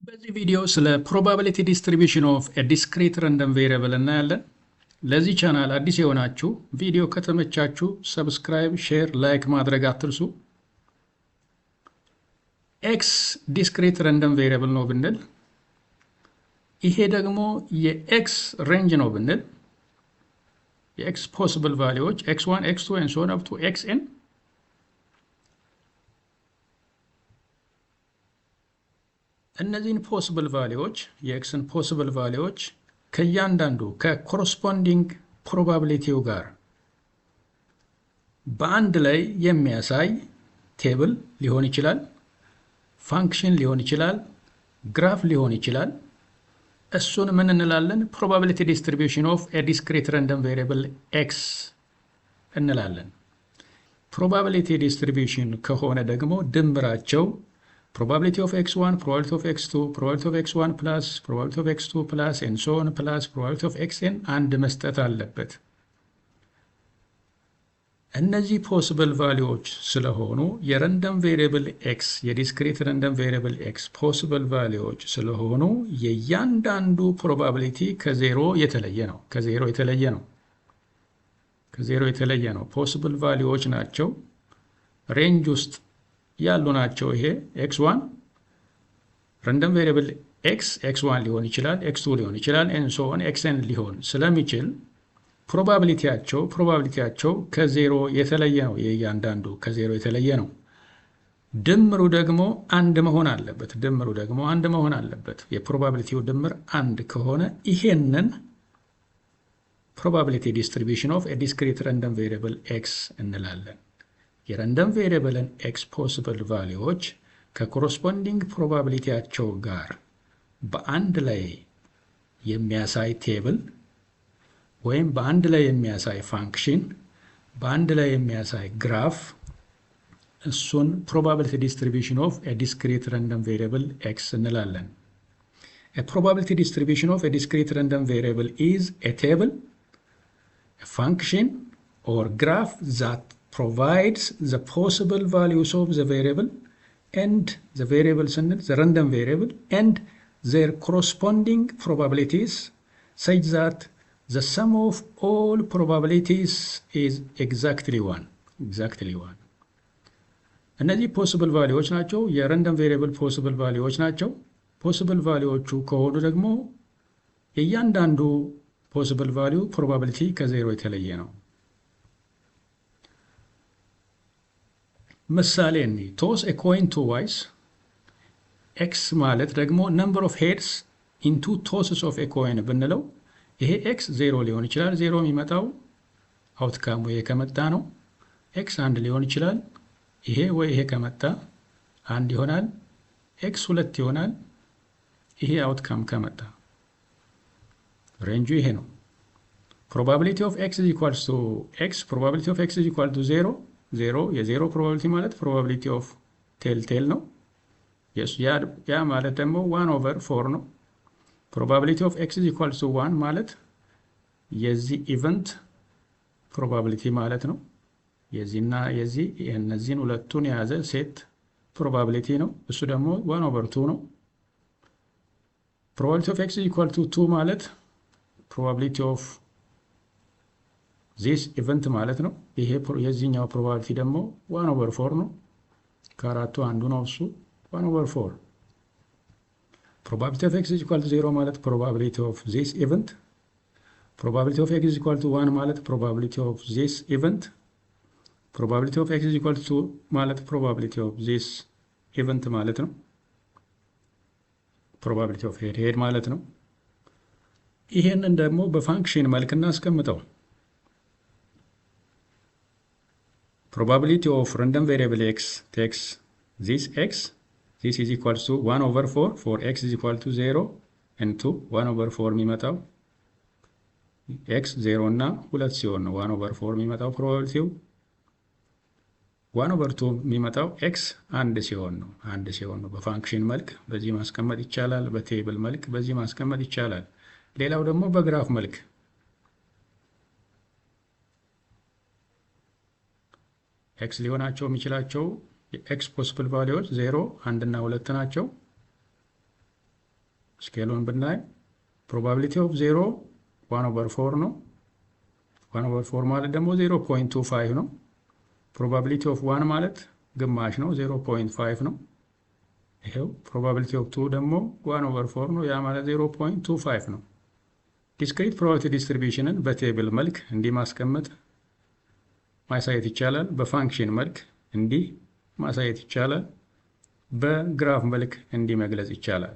በዚህ ቪዲዮ ስለ probability distribution of a discrete random variable እናያለን። ለዚህ ቻናል አዲስ የሆናችሁ ቪዲዮ ከተመቻችሁ ሰብስክራይብ፣ ሼር፣ ላይክ ማድረግ አትርሱ። x discrete random variable ነው ብንል ይሄ ደግሞ የx ሬንጅ ነው ብንል የx possible values x1 x2 and so on up to xn እነዚህን ፖሲብል ቫልዩዎች የኤክስን ፖሲብል ቫልዩዎች ከእያንዳንዱ ከኮረስፖንዲንግ ፕሮባቢሊቲው ጋር በአንድ ላይ የሚያሳይ ቴብል ሊሆን ይችላል፣ ፋንክሽን ሊሆን ይችላል፣ ግራፍ ሊሆን ይችላል። እሱን ምን እንላለን? ፕሮባቢሊቲ ዲስትሪቢዩሽን ኦፍ ኤ ዲስክሪት ራንደም ቬሪየብል ኤክስ እንላለን። ፕሮባቢሊቲ ዲስትሪቢዩሽን ከሆነ ደግሞ ድምራቸው probability of x1, probability of x2, probability of x1 plus, probability of x2 plus, and so on plus, probability of xn አንድ መስጠት አለበት። እነዚህ possible values ስለሆኑ የራንደም ቬሪየብል x የዲስክሪት ራንደም ቬሪየብል x possible values ስለሆኑ የእያንዳንዱ probability ከዜሮ የተለየ ነው። ከዜሮ የተለየ ነው። possible values ናቸው። ሬንጅ ውስጥ ያሉ ናቸው። ይሄ x1 ራንደም ቬሪየብል x1 ሊሆን ይችላል፣ x2 ሊሆን ይችላል፣ and so on xn ሊሆን ስለሚችል ፕሮባቢሊቲያቸው ከዜሮ የተለየ ነው። የእያንዳንዱ ከዜሮ የተለየ ነው። ድምሩ ደግሞ አንድ መሆን አለበት። የፕሮባቢሊቲው ድምር አንድ ከሆነ ይሄንን ፕሮባቢሊቲ ዲስትሪቢዩሽን ኦፍ ኤ ዲስክሪት ራንደም ቬሪየብል x እንላለን። የራንደም ቬሪየብልን ኤክስ ፖሲብል ቫልዩዎች ከኮረስፖንዲንግ ፕሮባቢሊቲያቸው ጋር በአንድ ላይ የሚያሳይ ቴብል ወይም በአንድ ላይ የሚያሳይ ፋንክሽን፣ በአንድ ላይ የሚያሳይ ግራፍ እሱን ፕሮባቢሊቲ ዲስትሪቢዩሽን ኦፍ ኤ ዲስክሪት ራንደም ቬሪየብል ኤክስ እንላለን። A probability distribution of a discrete random variable is a table, a function or graph that provides the possible values of the variable and the variable the random variable and their corresponding probabilities such that the sum of all probabilities is exactly one. እነዚህ possible values ናቸው። የራንደም ቬሪየብል possible values ናቸው። possible valueዎቹ ከሆኑ ደግሞ የእያንዳንዱ possible value probability ከዜሮ የተለየ ነው። ምሳሌ እኔ toss a coin twice x ማለት ደግሞ number of heads in two tosses of a coin ብንለው ይሄ x 0 ሊሆን ይችላል። 0 የሚመጣው አውትካሙ ይሄ ከመጣ ነው። x 1 ሊሆን ይችላል። ይሄ ወይ ይሄ ከመጣ 1 ይሆናል። x 2 ይሆናል። ይሄ አውትካም ከመጣ ሬንጁ ይሄ ነው። probability of x is equals to x, probability of x is equal to 0 የዜሮ ፕሮባቢሊቲ ማለት ፕሮባቢሊቲ ኦፍ ቴል ነው። ያ ማለት ደግሞ 1/4 ነው። ፕሮባቢሊቲ ኦፍ ኤክስ ኢዝ ኢኳልስ ቱ 1 ማለት የዚህ ኢቨንት ፕሮባቢሊቲ ማለት ነው። የዚህና የዚህ እነዚህን ሁለቱን የያዘ ሴት ፕሮባቢሊቲ ነው። እሱ ደግሞ 1/2 ነው። ፕሮባቢሊቲ ኦፍ ኤክስ ኢዝ ኢኳል ቱ 2 ማለት ፕሮባቢሊቲ ኦፍ ዚስ ኢቨንት ማለት ነው። ይሄ የዚህኛው ፕሮባቢሊቲ ደግሞ 1/4 ነው። ከአራቱ አንዱ ነው እሱ 1/4። ፕሮባቢሊቲ ኦፍ ኤክስ ኢዝ ኢኳል ቱ 0 ማለት ፕሮባቢሊቲ ኦፍ ዚስ ኢቨንት፣ ፕሮባቢሊቲ ኦፍ ኤክስ ኢዝ ኢኳል ቱ 1 ማለት ፕሮባቢሊቲ ኦፍ ዚስ ኢቨንት፣ ፕሮባቢሊቲ ኦፍ ኤክስ ኢዝ ኢኳል ቱ 2 ማለት ፕሮባቢሊቲ ኦፍ ዚስ ኢቨንት ማለት ነው። ፕሮባቢሊቲ ኦፍ ሄድ ማለት ነው። ይሄንን ደግሞ በፋንክሽን መልክ እናስቀምጠው። probability of random variable x takes this is equals to 1/4 for x is equal to 0 and 2 1/4 የሚመጣው x 0 እና 2 ሲሆን ነው 1/4 የሚመጣው ፕሮባቢሊቲው። 1/2 የሚመጣው x 1 ሲሆን ነው። በፋንክሽን መልክ በዚህ ማስቀመጥ ይቻላል። በቴብል መልክ በዚህ ማስቀመጥ ይቻላል። ሌላው ደግሞ በግራፍ መልክ ኤክስ ሊሆናቸው የሚችላቸው የኤክስ ፖሲብል ቫልዩዎች 0፣ 1 እና 2 ናቸው። ስኬሉን ብናይ ፕሮባቢሊቲ ኦፍ 0 1/4 ነው። 1/4 ማለት ደግሞ 0.25 ነው። ፕሮባቢሊቲ ኦፍ 1 ማለት ግማሽ ነው፣ 0.5 ነው። ይሄው ፕሮባቢሊቲ ኦፍ 2 ደግሞ 1/4 ነው፣ ያ ማለት 0.25 ነው። ዲስክሪት ፕሮባቢሊቲ ዲስትሪቢዩሽንን በቴብል መልክ እንዲህ ማሳየት ይቻላል። በፋንክሽን መልክ እንዲህ ማሳየት ይቻላል። በግራፍ መልክ እንዲህ መግለጽ ይቻላል።